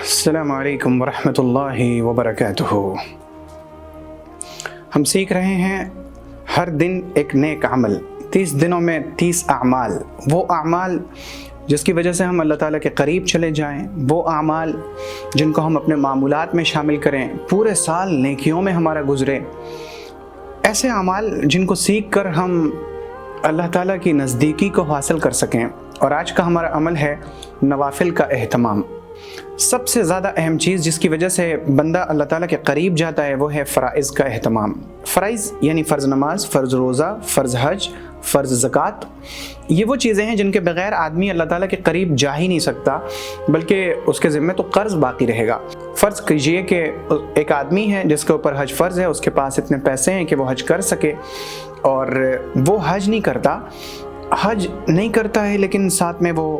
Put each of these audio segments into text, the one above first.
السلام علیکم ورحمۃ اللہ وبرکاتہ۔ ہم سیکھ رہے ہیں ہر دن ایک نیک عمل، 30 دنوں میں 30 اعمال، وہ اعمال جس کی وجہ سے ہم اللہ تعالیٰ کے قریب چلے جائیں، وہ اعمال جن کو ہم اپنے معمولات میں شامل کریں، پورے سال نیکیوں میں ہمارا گزرے، ایسے اعمال جن کو سیکھ کر ہم اللہ تعالیٰ کی نزدیکی کو حاصل کر سکیں۔ اور آج کا ہمارا عمل ہے نوافل کا اہتمام۔ سب سے زیادہ اہم چیز جس کی وجہ سے بندہ اللہ تعالیٰ کے قریب جاتا ہے وہ ہے فرائض کا اہتمام۔ فرائض یعنی فرض نماز، فرض روزہ، فرض حج، فرض زکوٰۃ، یہ وہ چیزیں ہیں جن کے بغیر آدمی اللہ تعالیٰ کے قریب جا ہی نہیں سکتا، بلکہ اس کے ذمہ تو قرض باقی رہے گا۔ فرض کیجئے کہ ایک آدمی ہے جس کے اوپر حج فرض ہے، اس کے پاس اتنے پیسے ہیں کہ وہ حج کر سکے، اور وہ حج نہیں کرتا ہے لیکن ساتھ میں وہ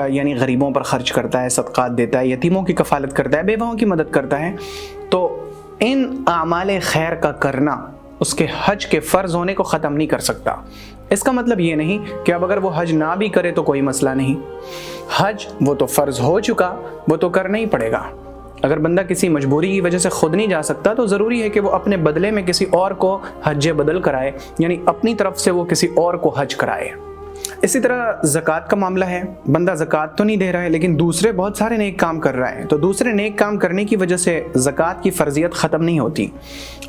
یعنی غریبوں پر خرچ کرتا ہے، صدقات دیتا ہے، یتیموں کی کفالت کرتا ہے، بیواؤں کی مدد کرتا ہے، تو ان اعمال خیر کا کرنا اس کے حج کے فرض ہونے کو ختم نہیں کر سکتا۔ اس کا مطلب یہ نہیں کہ اب اگر وہ حج نہ بھی کرے تو کوئی مسئلہ نہیں، حج وہ تو فرض ہو چکا، وہ تو کرنا ہی پڑے گا۔ اگر بندہ کسی مجبوری کی وجہ سے خود نہیں جا سکتا تو ضروری ہے کہ وہ اپنے بدلے میں کسی اور کو حج بدل کرائے، یعنی اپنی طرف سے وہ کسی اور کو حج کرائے۔ اسی طرح زکوٰۃ کا معاملہ ہے، بندہ زکوٰۃ تو نہیں دے رہا ہے لیکن دوسرے بہت سارے نیک کام کر رہا ہے، تو دوسرے نیک کام کرنے کی وجہ سے زکوٰۃ کی فرضیت ختم نہیں ہوتی۔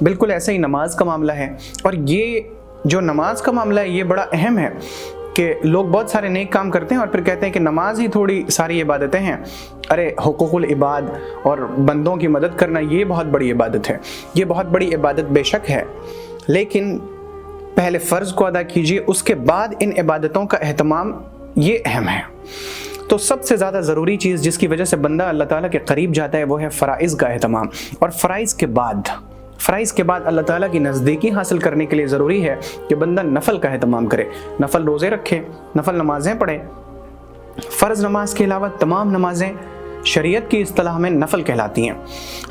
بالکل ایسے ہی نماز کا معاملہ ہے، اور یہ جو نماز کا معاملہ ہے یہ بڑا اہم ہے کہ لوگ بہت سارے نیک کام کرتے ہیں اور پھر کہتے ہیں کہ نماز ہی تھوڑی ساری عبادتیں ہیں۔ ارے حقوق العباد اور بندوں کی مدد کرنا یہ بہت بڑی عبادت ہے، یہ بہت بڑی عبادت بے شک ہے، لیکن پہلے فرض کو ادا کیجئے، اس کے بعد ان عبادتوں کا اہتمام یہ اہم ہے۔ تو سب سے زیادہ ضروری چیز جس کی وجہ سے بندہ اللہ تعالیٰ کے قریب جاتا ہے وہ ہے فرائض کا اہتمام۔ اور فرائض کے بعد اللہ تعالیٰ کی نزدیکی حاصل کرنے کے لیے ضروری ہے کہ بندہ نفل کا اہتمام کرے، نفل روزے رکھے، نفل نمازیں پڑھے۔ فرض نماز کے علاوہ تمام نمازیں شریعت کی اصطلاح میں نفل کہلاتی ہیں۔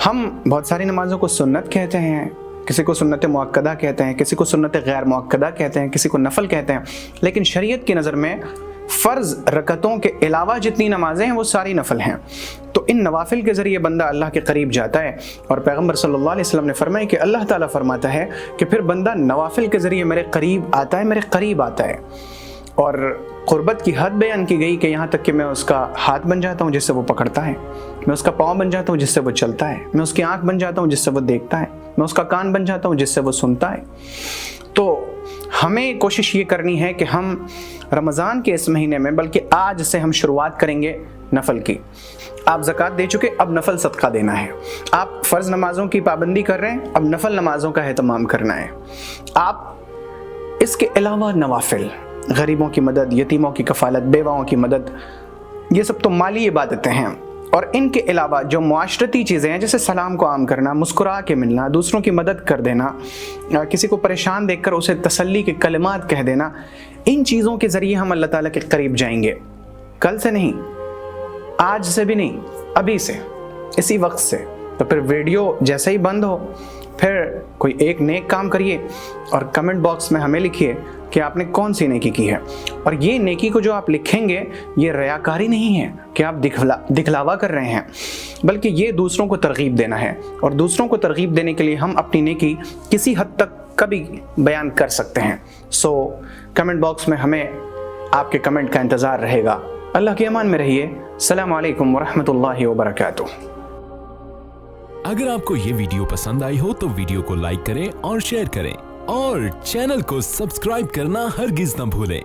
ہم بہت ساری نمازوں کو سنت کہتے ہیں، کسی کو سنت مؤکدہ کہتے ہیں، کسی کو سنت غیر مؤکدہ کہتے ہیں، کسی کو نفل کہتے ہیں، لیکن شریعت کی نظر میں فرض رکعتوں کے علاوہ جتنی نمازیں ہیں وہ ساری نفل ہیں۔ تو ان نوافل کے ذریعے بندہ اللہ کے قریب جاتا ہے، اور پیغمبر صلی اللہ علیہ وسلم نے فرمایا کہ اللہ تعالیٰ فرماتا ہے کہ پھر بندہ نوافل کے ذریعے میرے قریب آتا ہے، اور قربت کی حد بیان کی گئی کہ یہاں تک کہ میں اس کا ہاتھ بن جاتا ہوں جس سے وہ پکڑتا ہے، میں اس کا پاؤں بن جاتا ہوں جس سے وہ چلتا ہے، میں اس کی آنکھ بن جاتا ہوں جس سے وہ دیکھتا ہے، میں اس کا کان بن جاتا ہوں جس سے وہ سنتا ہے۔ تو ہمیں کوشش یہ کرنی ہے کہ ہم رمضان کے اس مہینے میں، بلکہ آج سے ہم شروعات کریں گے نفل کی۔ آپ زکوٰۃ دے چکے، اب نفل صدقہ دینا ہے۔ آپ فرض نمازوں کی پابندی کر رہے ہیں، اب نفل نمازوں کا اہتمام کرنا ہے۔ آپ اس کے علاوہ نوافل، غریبوں کی مدد، یتیموں کی کفالت، بیواؤں کی مدد، یہ سب تو مالی عبادتیں ہیں، اور ان کے علاوہ جو معاشرتی چیزیں ہیں جیسے سلام کو عام کرنا، مسکرا کے ملنا، دوسروں کی مدد کر دینا، کسی کو پریشان دیکھ کر اسے تسلی کے کلمات کہہ دینا، ان چیزوں کے ذریعے ہم اللہ تعالیٰ کے قریب جائیں گے۔ کل سے نہیں، آج سے بھی نہیں، ابھی سے، اسی وقت سے۔ تو پھر ویڈیو جیسے ہی بند ہو پھر کوئی ایک نیک کام کریے اور کمنٹ باکس میں ہمیں لکھیے کہ آپ نے کون سی نیکی کی ہے، اور یہ نیکی کو جو آپ لکھیں گے یہ ریاکاری نہیں ہے کہ آپ دکھلاوا کر رہے ہیں، بلکہ یہ دوسروں کو ترغیب دینا ہے، اور دوسروں کو ترغیب دینے کے لیے ہم اپنی نیکی کسی حد تک کبھی بیان کر سکتے ہیں۔ سو کمنٹ باکس میں ہمیں آپ کے کمنٹ کا انتظار رہے گا۔ اللہ کے امان میں رہیے۔ السلام علیکم ورحمۃ اللہ وبرکاتہ۔ اگر آپ کو یہ ویڈیو پسند آئی ہو تو ویڈیو کو لائک کریں اور شیئر کریں، اور چینل کو سبسکرائب کرنا ہرگز نہ بھولیں۔